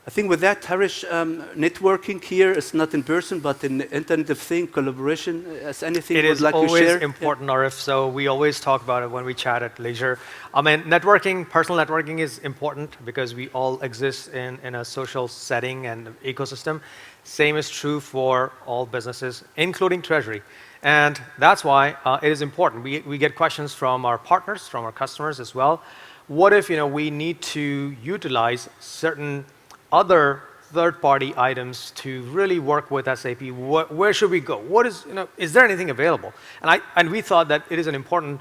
I think with that, Harish, networking here is not in person, but in Internet of Things, collaboration, is anything you would like to share? It is always important, Arif, so we always talk about it when we chat at leisure. I mean, networking, personal networking is important because we all exist in a social setting and ecosystem. Same is true for all businesses, including Treasury. And that's why it is important. We get questions from our partners, from our customers as well. What if we need to utilize certain other third-party items to really work with SAP? Where should we go? What is there anything available? And we thought that it is an important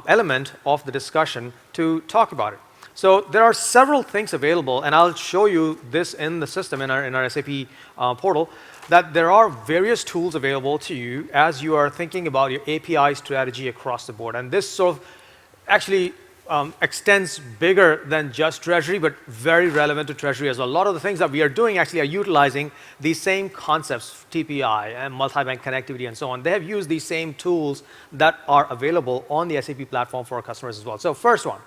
element of the discussion to talk about it. So there are several things available, and I'll show you this in the system in our SAP portal, that there are various tools available to you as you are thinking about your API strategy across the board. And this sort of actually extends bigger than just Treasury, but very relevant to Treasury as well. A lot of the things that we are doing actually are utilizing these same concepts, TPI and multi-bank connectivity and so on. They have used these same tools that are available on the SAP platform for our customers as well. So first one,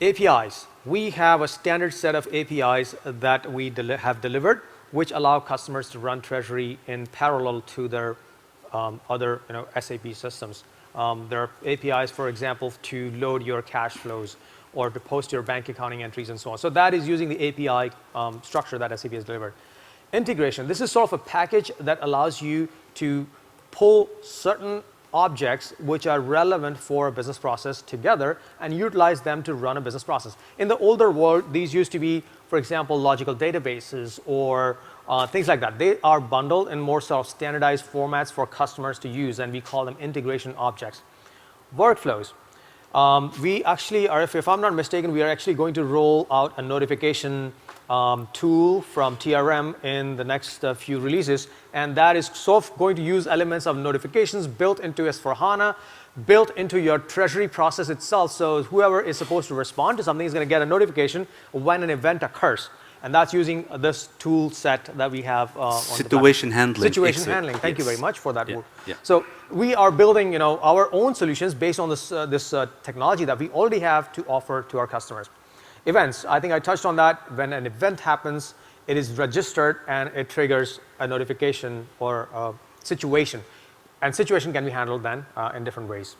APIs. We have a standard set of APIs that we have delivered, which allow customers to run Treasury in parallel to their other SAP systems. There are APIs, for example, to load your cash flows or to post your bank accounting entries and so on. So that is using the API structure that SAP has delivered. Integration. This is sort of a package that allows you to pull certain objects which are relevant for a business process together and utilize them to run a business process. In the older world, these used to be, for example, logical databases or things like that. They are bundled in more sort of standardized formats for customers to use, and we call them integration objects. Workflows. We actually are, if I'm not mistaken, we are actually going to roll out a notification tool from TRM in the next few releases, and that is sort of going to use elements of notifications built into S/4HANA, built into your Treasury process itself. So whoever is supposed to respond to something is going to get a notification when an event occurs. And that's using this tool set that we have on Situation handling. Situation handling. Thank you very much for that work. Yeah. So we are building our own solutions based on this technology that we already have to offer to our customers. Events. I think I touched on that. When an event happens, it is registered and it triggers a notification or a situation. And situation can be handled then in different ways.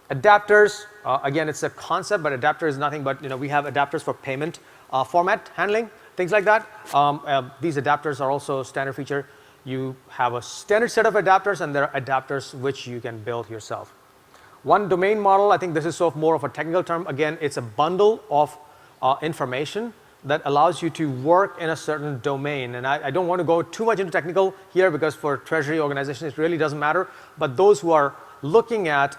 Adapters. Again, it's a concept, but adapter is nothing but we have adapters for payment format handling. Things like that. These adapters are also a standard feature. You have a standard set of adapters, and there are adapters which you can build yourself. One domain model, I think this is sort of more of a technical term. Again, it's a bundle of information that allows you to work in a certain domain. And I don't want to go too much into technical here because for Treasury organizations, it really doesn't matter. But those who are looking at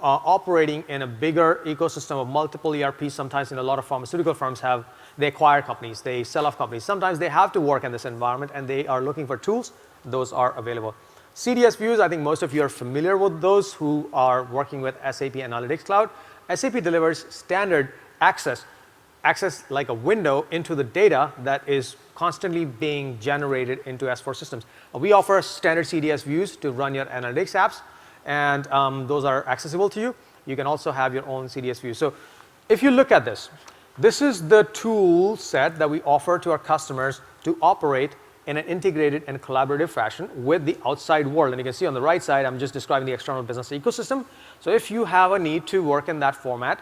operating in a bigger ecosystem of multiple ERPs, sometimes a lot of pharmaceutical firms they acquire companies, they sell off companies. Sometimes they have to work in this environment and they are looking for tools. Those are available. CDS views, I think most of you are familiar with those who are working with SAP Analytics Cloud. SAP delivers standard access like a window into the data that is constantly being generated into S4 systems. We offer standard CDS views to run your analytics apps, and those are accessible to you. You can also have your own CDS views. So if you look at this is the tool set that we offer to our customers to operate in an integrated and collaborative fashion with the outside world. And you can see on the right side, I'm just describing the external business ecosystem. So if you have a need to work in that format,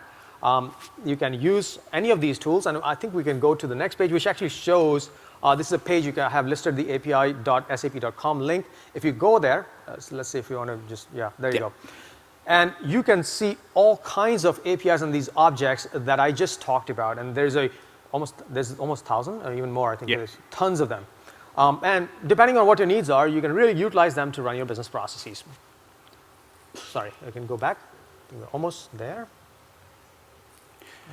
you can use any of these tools. And I think we can go to the next page, which actually shows, this is a page you can have listed, the api.sap.com link. If you go there, so let's see if you want to just, yeah, there you go. And you can see all kinds of APIs and these objects that I just talked about. And there's almost 1,000 or even more. I think there's tons of them. And depending on what your needs are, you can really utilize them to run your business processes. Sorry, I can go back. We're almost there.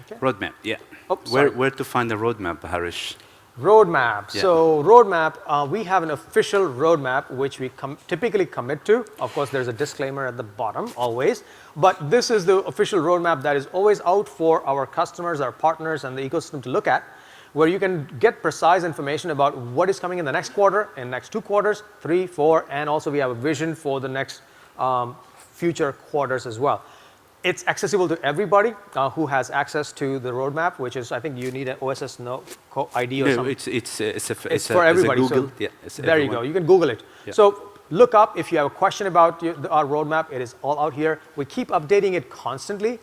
Okay. Roadmap, yeah. Oh, where to find the roadmap, Harish? Roadmap. Yeah. So roadmap, we have an official roadmap which we typically commit to. Of course, there's a disclaimer at the bottom always. But this is the official roadmap that is always out for our customers, our partners, and the ecosystem to look at, where you can get precise information about what is coming in the next quarter, in the next 2 quarters, 3, 4, and also we have a vision for the next future quarters as well. It's accessible to everybody who has access to the roadmap, which is, I think you need an OSS ID or something. It's for everybody. Google. So yeah, there you go. You can Google it. Yeah. So look up if you have a question about our roadmap. It is all out here. We keep updating it constantly.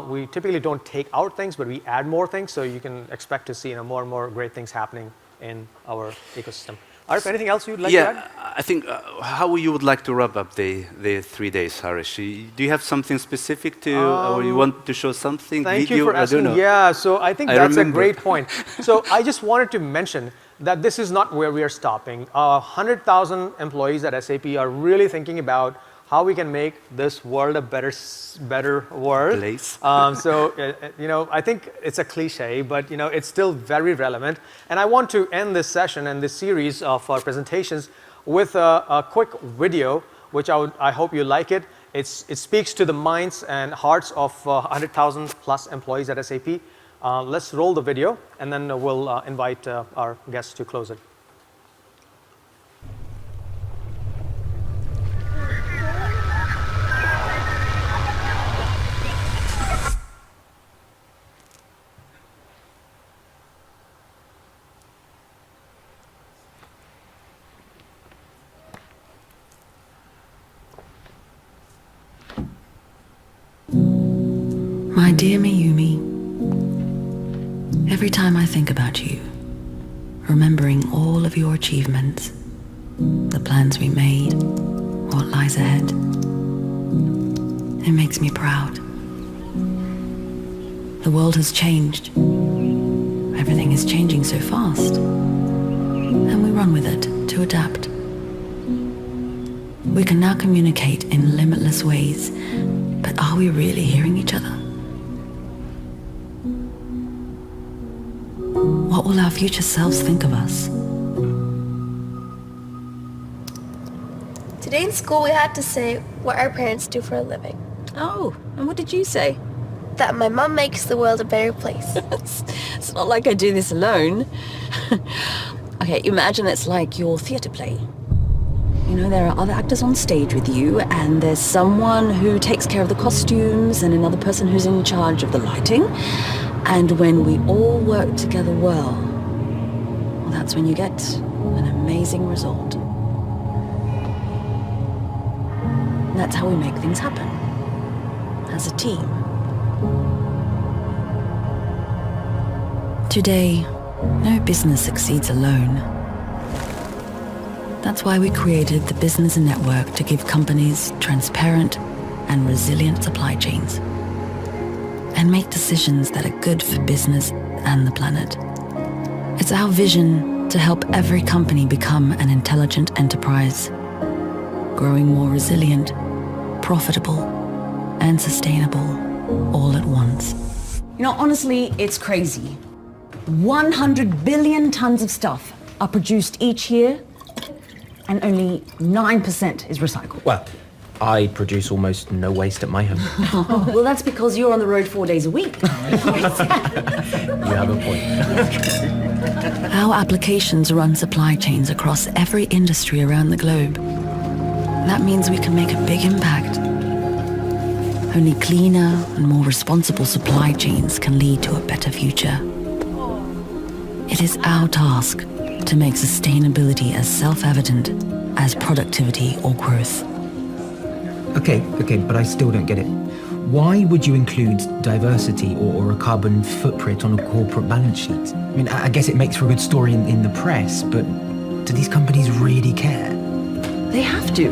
We typically don't take out things, but we add more things. So you can expect to see more and more great things happening in our ecosystem. Arif, anything else you'd like to add? Yeah, I think how you would like to wrap up the 3 days, Harish? Do you have something specific to, or you want to show something? Thank video? you for asking. I don't know. Yeah, so I think that's a great point. So I just wanted to mention that this is not where we are stopping. 100,000 employees at SAP are really thinking about how we can make this world a better world. Place. I think it's a cliche, but it's still very relevant. And I want to end this session and this series of presentations with a quick video, which I hope you like it. It speaks to the minds and hearts of 100,000 plus employees at SAP. Let's roll the video, and then we'll invite our guests to close it. My dear Miyumi, every time I think about you, remembering all of your achievements, the plans we made, what lies ahead, it makes me proud. The world has changed. Everything is changing so fast, and we run with it to adapt. We can now communicate in limitless ways, but are we really hearing each other? What will our future selves think of us? Today in school we had to say what our parents do for a living. Oh, and what did you say? That my mum makes the world a better place. It's not like I do this alone. Okay, imagine it's like your theatre play. There are other actors on stage with you, and there's someone who takes care of the costumes and another person who's in charge of the lighting. And when we all work together well, that's when you get an amazing result. That's how we make things happen, as a team. Today, no business succeeds alone. That's why we created the Business Network to give companies transparent and resilient supply chains and make decisions that are good for business and the planet. It's our vision to help every company become an intelligent enterprise, growing more resilient, profitable, and sustainable all at once. Honestly, it's crazy. 100 billion tons of stuff are produced each year, and only 9% is recycled. Well, I produce almost no waste at my home. Well, that's because you're on the road 4 days a week. You have a point. Our applications run supply chains across every industry around the globe. That means we can make a big impact. Only cleaner and more responsible supply chains can lead to a better future. It is our task to make sustainability as self-evident as productivity or growth. Okay, but I still don't get it. Why would you include diversity or a carbon footprint on a corporate balance sheet? I mean, I guess it makes for a good story in the press, but do these companies really care? They have to.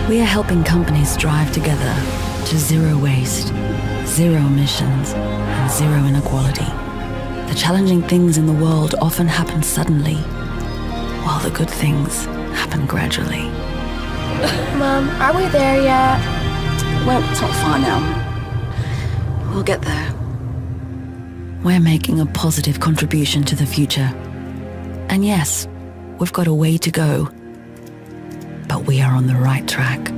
We are helping companies drive together to zero waste, zero emissions, and zero inequality. The challenging things in the world often happen suddenly, while the good things happen gradually. Mom, are we there yet? Well, it's not far now. We'll get there. We're making a positive contribution to the future. And yes, we've got a way to go, but we are on the right track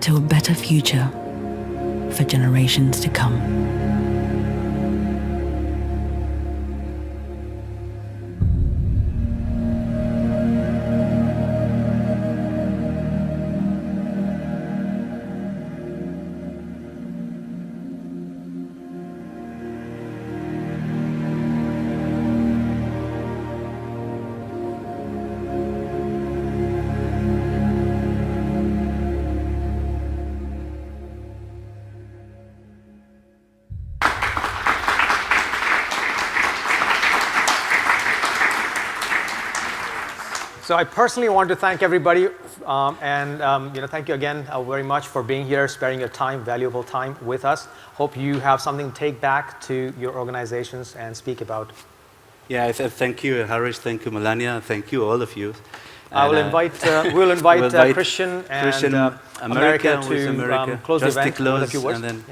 to a better future for generations to come. So I personally want to thank everybody, thank you again very much for being here, sparing your time, valuable time with us. Hope you have something to take back to your organizations and speak about. Yeah, thank you, Harish. Thank you, Melania. Thank you, all of you. I will invite, we'll invite Christian and America to close the event with a few words. And then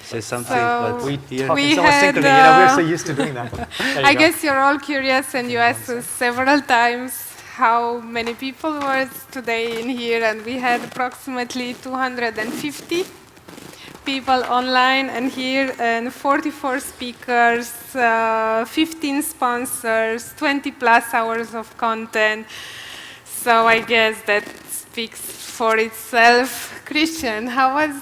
say something. So but we so had, synchrony, we're so used to doing that. I guess you're all curious, and you asked us several times how many people were today in here, and we had approximately 250 people online and here, and 44 speakers, 15 sponsors, 20 plus hours of content. So I guess that speaks for itself. Christian, how was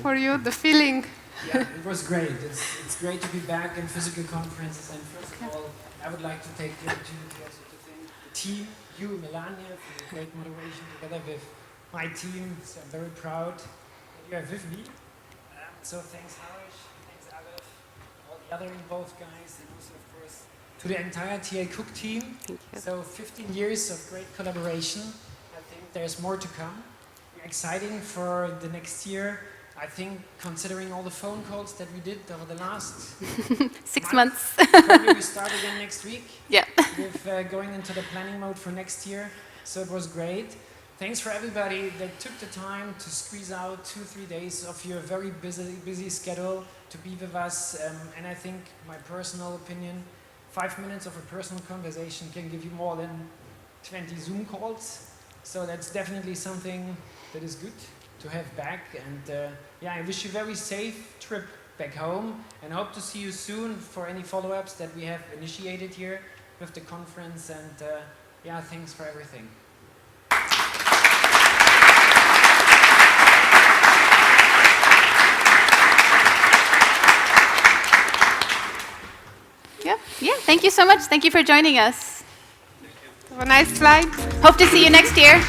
for you the feeling? Yeah, it was great. It's great to be back in physical conferences, and first of all, I would like to take the opportunity also to thank the team, you, Melania, for the great moderation together with my team. So I'm very proud that you are with me. So thanks Harish, thanks Aleph, all the other involved guys, and also of course to the entire TA Cook team. So 15 years of great collaboration. I think there's more to come. We're exciting for the next year. I think considering all the phone calls that we did over the last 6 months. probably we start again next week. Yeah. With going into the planning mode for next year. So it was great. Thanks for everybody that took the time to squeeze out 2-3 days of your very busy schedule to be with us. And I think my personal opinion, 5 minutes of a personal conversation can give you more than 20 Zoom calls. So that's definitely something that is good to have back. And I wish you a very safe trip back home, and hope to see you soon for any follow-ups that we have initiated here with the conference. And thanks for everything. Yeah, thank you so much. Thank you for joining us. Have a nice flight. Hope to see you next year.